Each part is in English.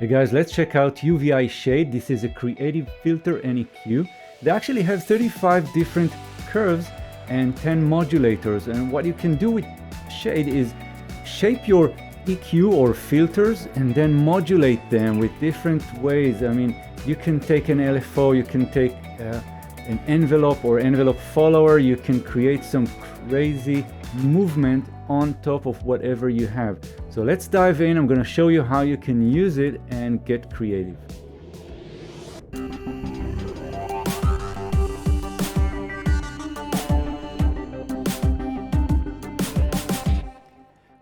Hey guys, let's check out UVI Shade. This is a creative filter and EQ. They actually have 35 different curves and 10 modulators. And what you can do with Shade is shape your EQ or filters and then modulate them with different ways. I mean, you can take an LFO, you can take an envelope or envelope follower, you can create some crazy movement on top of whatever you have. So let's dive in. I'm going to show you how you can use it and get creative.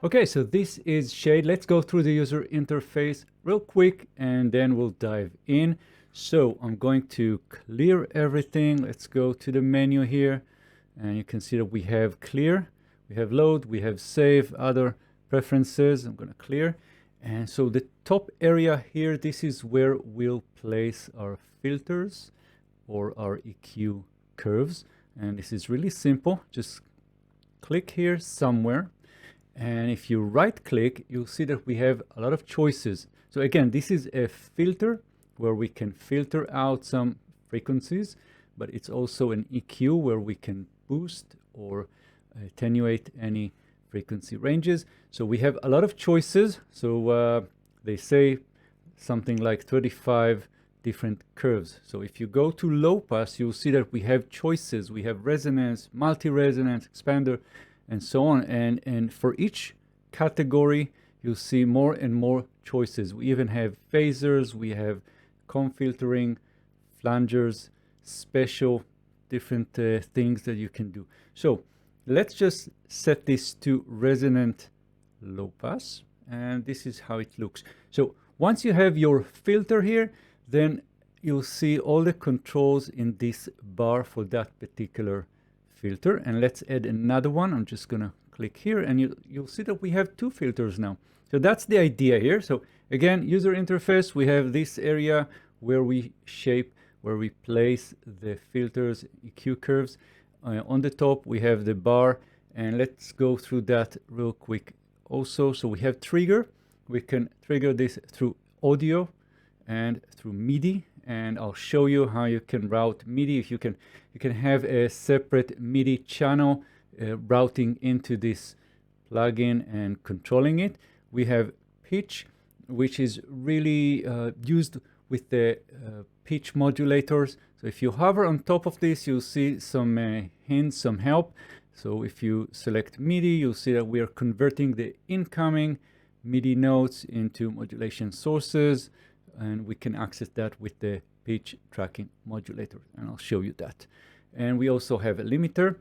Okay, so this is Shade. Let's go through the user interface real quick and then we'll dive in. So I'm going to clear everything. Let's go to the menu here and you can see that we have clear, we have load, we have save, other preferences. I'm going to clear. And so the top area here, this is where we'll place our filters or our EQ curves. And this is really simple. Just click here somewhere. And if you right click, you'll see that we have a lot of choices. So again, this is a filter where we can filter out some frequencies, but it's also an EQ where we can boost or attenuate any frequency ranges. So we have a lot of choices. So they say something like 35 different curves. So if you go to low pass, you'll see that we have choices. We have resonance, multi-resonance, expander, and so on. And for each category, you'll see more and more choices. We even have phasers, we have comb filtering, flangers, special different things that you can do. So let's just set this to resonant low pass, and this is how it looks. So once you have your filter here, then you'll see all the controls in this bar for that particular filter. And let's add another one. I'm just gonna click here and you'll see that we have two filters now. So that's the idea here. So again, user interface, we have this area where we shape, where we place the filters, EQ curves. On the top, we have the bar, and let's go through that real quick also. So we have trigger. We can trigger this through audio and through MIDI, and I'll show you how you can route MIDI. If you can have a separate MIDI channel routing into this plugin and controlling it. We have pitch, which is really used with the pitch modulators. So if you hover on top of this, you'll see some hints, some help. So if you select MIDI, you'll see that we are converting the incoming MIDI notes into modulation sources, and we can access that with the pitch tracking modulator, and I'll show you that. And we also have a limiter.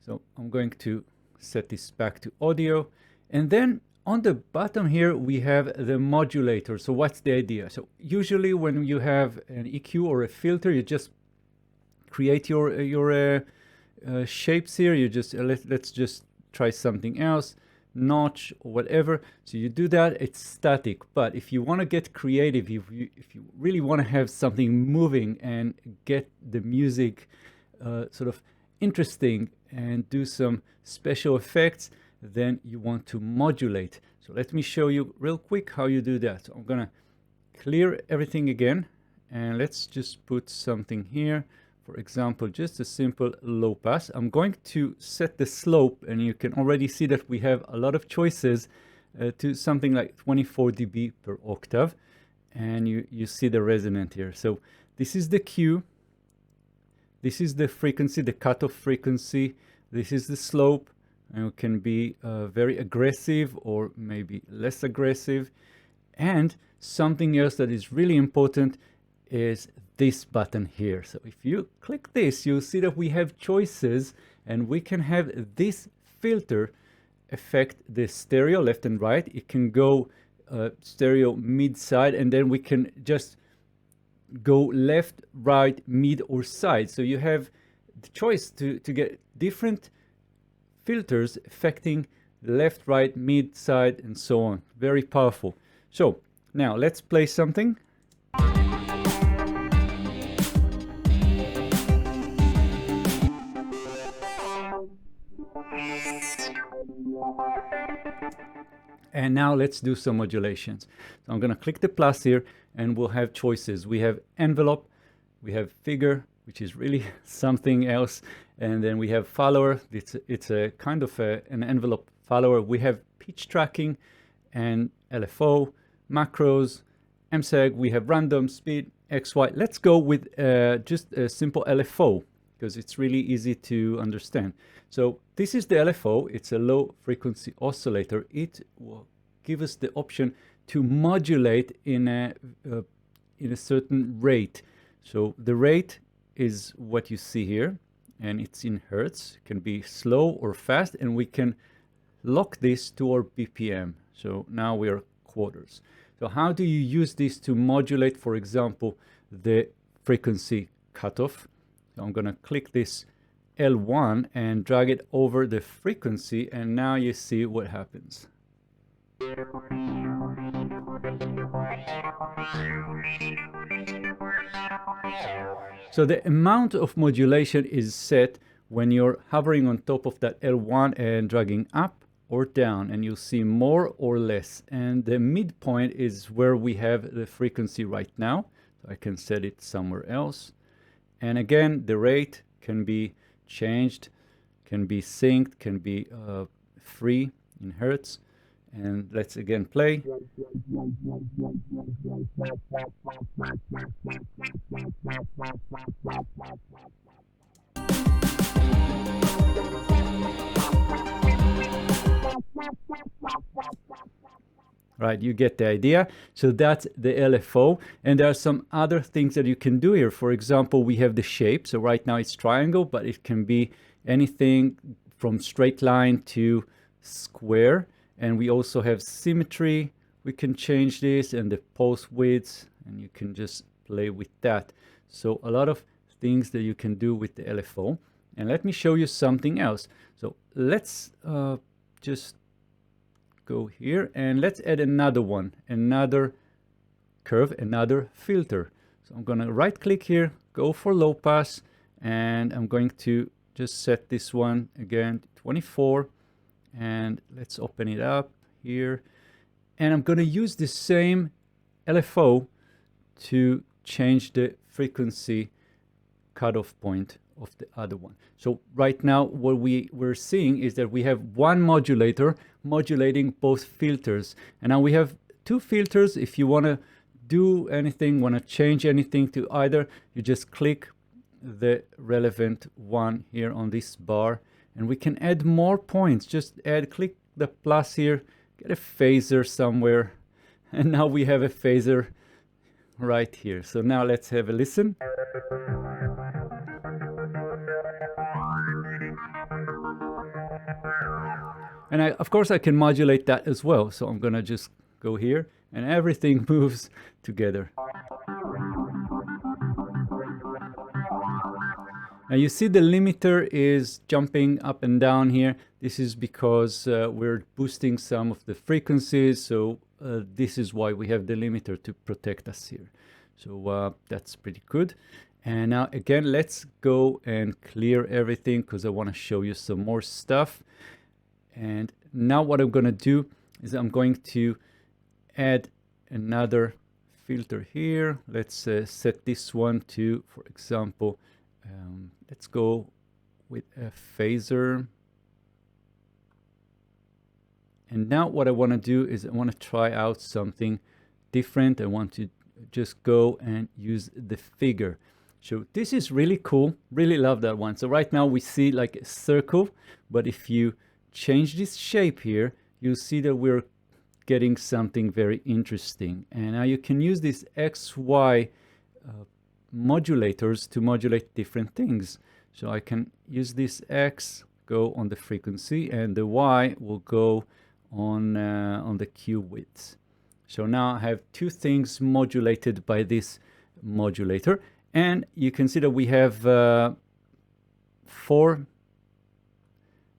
So I'm going to set this back to audio, and then on the bottom here, we have the modulator. So what's the idea? So usually when you have an EQ or a filter, you just create your shapes here. You just, let's just try something else, notch or whatever. So you do that, it's static. But if you want to get creative, if you really want to have something moving and get the music sort of interesting and do some special effects, then you want to modulate. So let me show you real quick how you do that. So I'm gonna clear everything again, and let's just put something here. For example, just a simple low pass. I'm going to set the slope, and you can already see that we have a lot of choices to something like 24 dB per octave, and you see the resonant here. So this is the Q, this is the frequency, the cutoff frequency, this is the slope. And it can be very aggressive or maybe less aggressive. And something else that is really important is this button here. So if you click this, you'll see that we have choices, and we can have this filter affect the stereo left and right. It can go stereo mid-side, and then we can just go left, right, mid, or side. So you have the choice to get different filters affecting left, right, mid, side, and so on. Very powerful. So now let's play something. And now let's do some modulations. So I'm going to click the plus here, and we'll have choices. We have envelope, we have figure, which is really something else, and then we have follower. It's a kind of an envelope follower. We have pitch tracking and LFO, macros, MSEG. We have random, speed, XY. Let's go with just a simple LFO, because it's really easy to understand. So this is the LFO. It's a low frequency oscillator. It will give us the option to modulate in a certain rate. So the rate is what you see here, and it's in hertz. It can be slow or fast, and we can lock this to our BPM. So now we are quarters. So how do you use this to modulate, for example, the frequency cutoff? So I'm going to click this L1 and drag it over the frequency, and now you see what happens. So the amount of modulation is set when you're hovering on top of that L1 and dragging up or down, and you'll see more or less. And the midpoint is where we have the frequency right now. So I can set it somewhere else. And again, the rate can be changed, can be synced, can be free in hertz. And let's again play. Right, you get the idea. So that's the LFO. And there are some other things that you can do here. For example, we have the shape. So right now it's triangle, but it can be anything from straight line to square. And we also have symmetry. We can change this, and the pulse widths, and you can just play with that. So a lot of things that you can do with the LFO. And let me show you something else. So let's just go here, and let's add another one, another curve, another filter. So I'm going to right click here, go for low pass, and I'm going to just set this one again to 24, and let's open it up here, and I'm going to use the same LFO to change the frequency cutoff point of the other one. So right now what we're seeing is that we have one modulator modulating both filters, and now we have two filters. If you want to do anything, want to change anything to either, you just click the relevant one here on this bar, and we can add more points. Just click the plus here, get a phaser somewhere, and now we have a phaser right here. So now let's have a listen. And of course I can modulate that as well. So I'm going to just go here, and everything moves together. Now you see the limiter is jumping up and down here. This is because we're boosting some of the frequencies. So this is why we have the limiter, to protect us here. So that's pretty good. And now again, let's go and clear everything, because I want to show you some more stuff. And now what I'm going to do is I'm going to add another filter here. Let's set this one to, for example, let's go with a phaser. And now what I want to do is I want to try out something different. I want to just go and use the figure. So this is really cool. Really love that one. So right now we see like a circle, but if you change this shape here, you'll see that we're getting something very interesting. And now you can use these XY modulators to modulate different things. So I can use this X, go on the frequency, and the Y will go on the Q width. So now I have two things modulated by this modulator, and you can see that we have 4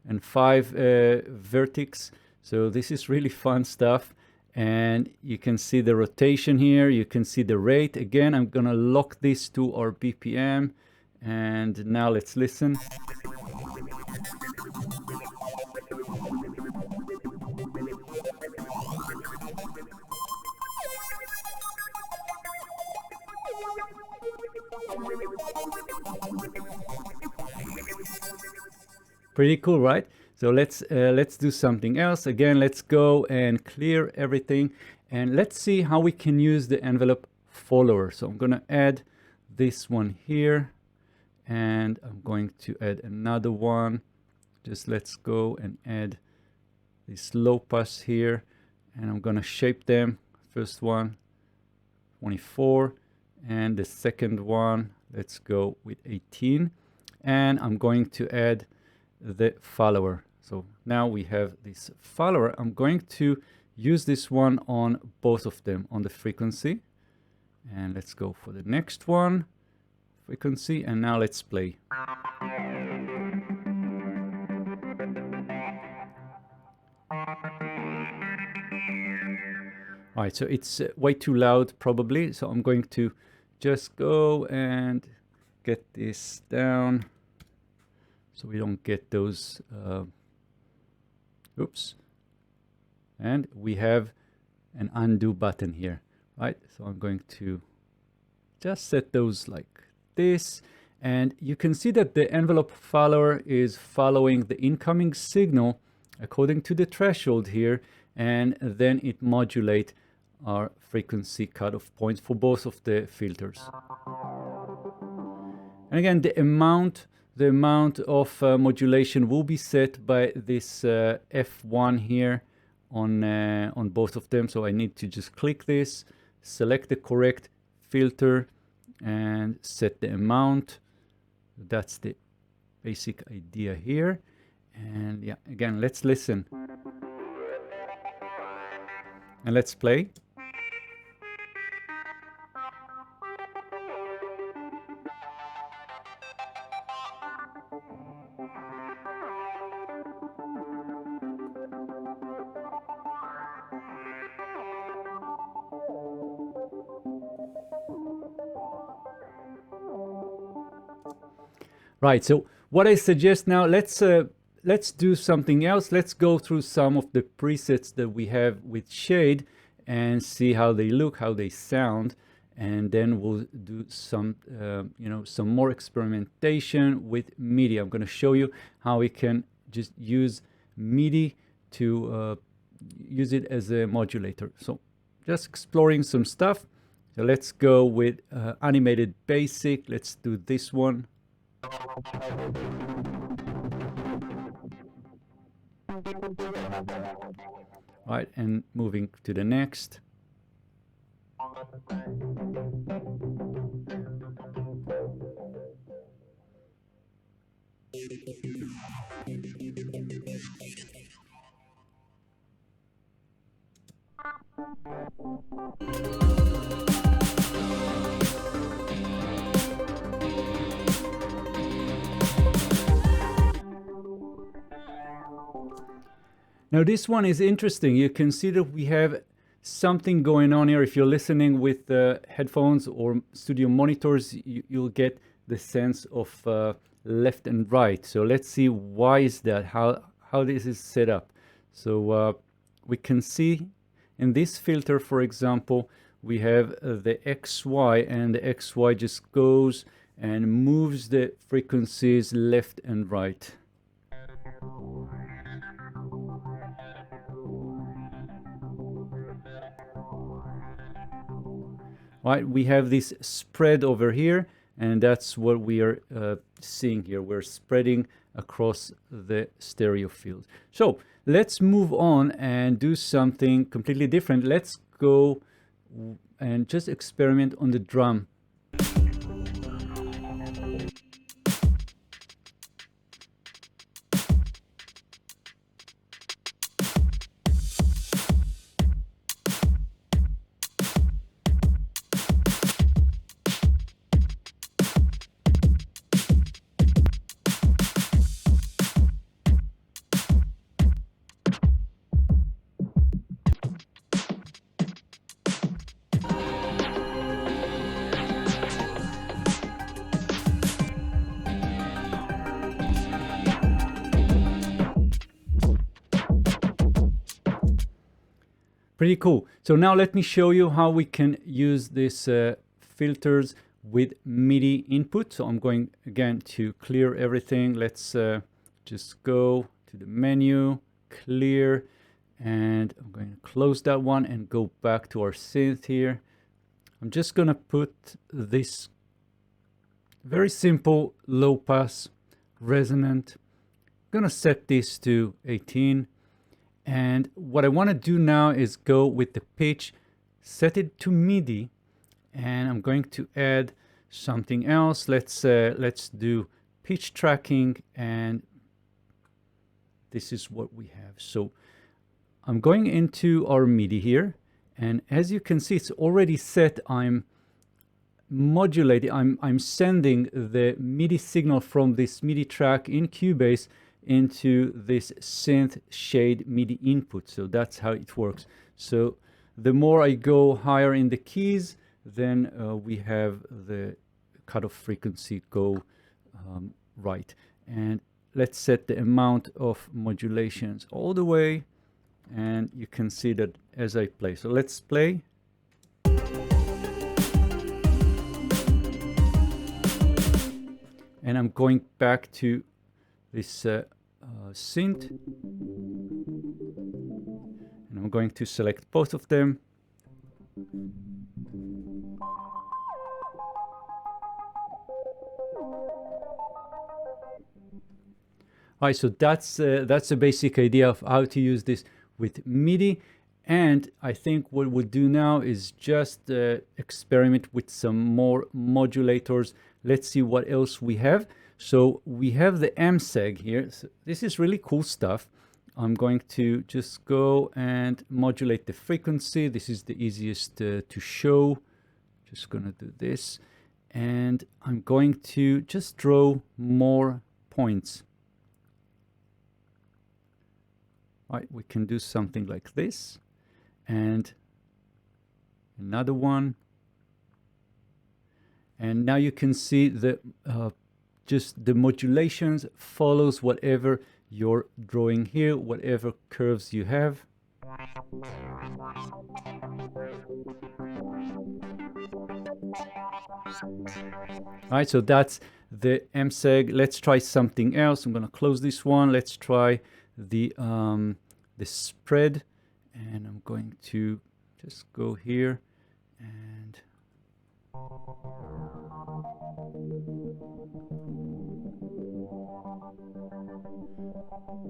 and 5 vertices. So this is really fun stuff. And you can see the rotation here. You can see the rate. Again, I'm going to lock this to our BPM. And now let's listen. Pretty cool, right? So let's do something else. Again, let's go and clear everything, and let's see how we can use the envelope follower. So I'm gonna add this one here, and I'm going to add another one. Just let's go and add this low pass here, and I'm gonna shape them. First one, 24, and the second one, let's go with 18, and I'm going to add the follower. So now we have this follower. I'm going to use this one on both of them on the frequency, and let's go for the next one, frequency, and now let's play. All right, so it's way too loud probably, so I'm going to just go and get this down so we don't get those oops. And we have an undo button here, right? So I'm going to just set those like this, and you can see that the envelope follower is following the incoming signal according to the threshold here, and then it modulates our frequency cutoff points for both of the filters. And again, the amount of modulation will be set by this F1 here on both of them. So I need to just click this, select the correct filter, and set the amount. That's the basic idea here. And yeah, again, let's listen. And let's play. Right, so what I suggest now, let's do something else. Let's go through some of the presets that we have with Shade and see how they look, how they sound, and then we'll do some, some more experimentation with MIDI. I'm going to show you how we can just use MIDI to use it as a modulator. So just exploring some stuff. So let's go with animated basic. Let's do this one. Right, and moving to the next. Now this one is interesting. You can see that we have something going on here. If you're listening with headphones or studio monitors, you'll get the sense of left and right. So let's see why is that, how this is set up. So we can see in this filter, for example, we have the XY, and the XY just goes and moves the frequencies left and right. Right, we have this spread over here, and that's what we are seeing here. We're spreading across the stereo field. So let's move on and do something completely different. Let's go and just experiment on the drum. Pretty cool. So now let me show you how we can use these filters with MIDI input. So I'm going again to clear everything. Let's just go to the menu, clear, and I'm going to close that one and go back to our synth here. I'm just going to put this very simple low pass resonant. I'm going to set this to 18. And what I want to do now is go with the pitch, set it to MIDI, and I'm going to add something else. Let's do pitch tracking, and this is what we have. So I'm going into our MIDI here, and as you can see, it's already set. I'm modulating, I'm sending the MIDI signal from this MIDI track in Cubase into this synth shade MIDI input. So that's how it works. So the more I go higher in the keys, then we have the cutoff frequency go right. And let's set the amount of modulations all the way, and you can see that as I play. So let's play. And I'm going back to this synth, and I'm going to select both of them. All right, so that's the basic idea of how to use this with MIDI. And I think what we'll do now is just experiment with some more modulators. Let's see what else we have. So we have the MSEG here. So this is really cool stuff. I'm going to just go and modulate the frequency. This is the easiest to show. Just gonna do this. And I'm going to just draw more points. All right, we can do something like this. And another one. And now you can see the just the modulations follows whatever you're drawing here, whatever curves you have. All right, so that's the MSEG. Let's try something else. I'm going to close this one. Let's try the spread, and I'm going to just go here and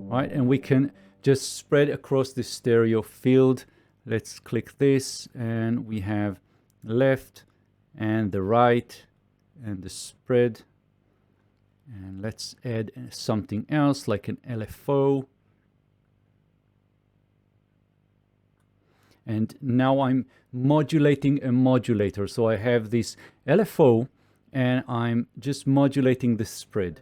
right, and we can just spread across the stereo field. Let's click this, and we have left and the right and the spread. And let's add something else like an LFO. And now I'm modulating a modulator. So I have this LFO, and I'm just modulating the spread.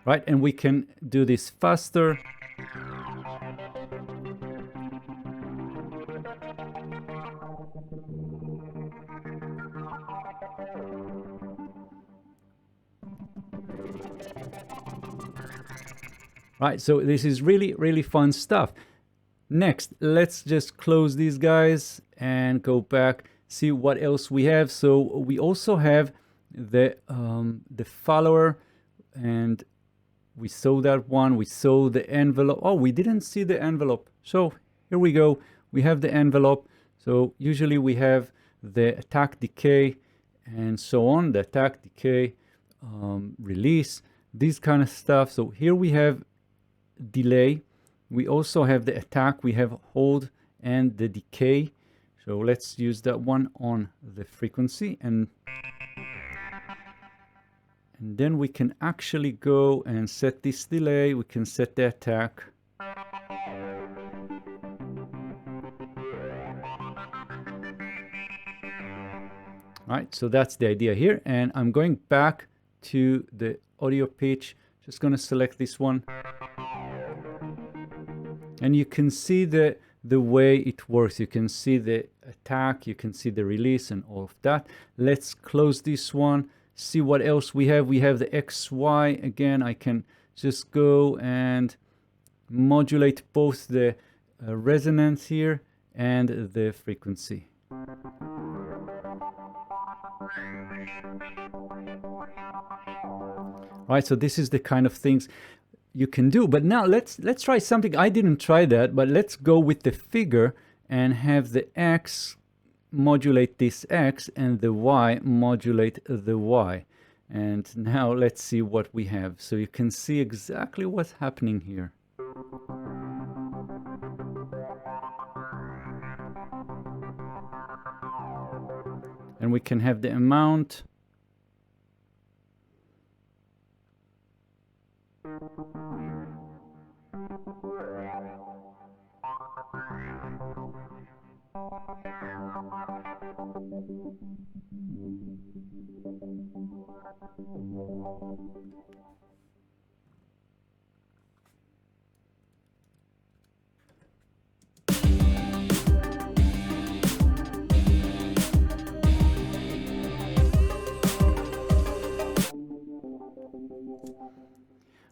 Right, and we can do this faster. Right, so this is really, really fun stuff. Next, let's just close these guys and go back, see what else we have. So we also have the follower, and we saw that one. We saw the envelope. Oh, we didn't see the envelope. So here we go. We have the envelope. So usually we have the attack, decay, and so on. The attack, decay, release, this kind of stuff. So here we have delay. We also have the attack. We have hold and the decay. So let's use that one on the frequency, and then we can actually go and set this delay. We can set the attack. Right, so that's the idea here. And I'm going back to the audio pitch. Just going to select this one. And you can see the way it works. You can see the attack, you can see the release and all of that. Let's close this one. See what else we have. We have the XY. Again, I can just go and modulate both the resonance here and the frequency. Right, so this is the kind of things you can do. But now let's try something. I didn't try that, but let's go with the figure and have the X modulate this X and the Y modulate the Y. And now let's see what we have. So you can see exactly what's happening here. And we can have the amount.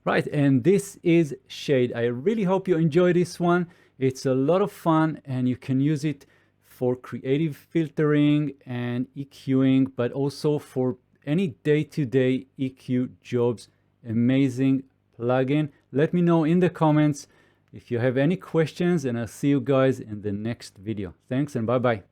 Right, and this is Shade. I really hope you enjoy this one. It's a lot of fun and you can use it for creative filtering and EQing, but also for any day-to-day EQ jobs. Amazing plugin. Let me know in the comments if you have any questions, and I'll see you guys in the next video. Thanks and bye-bye.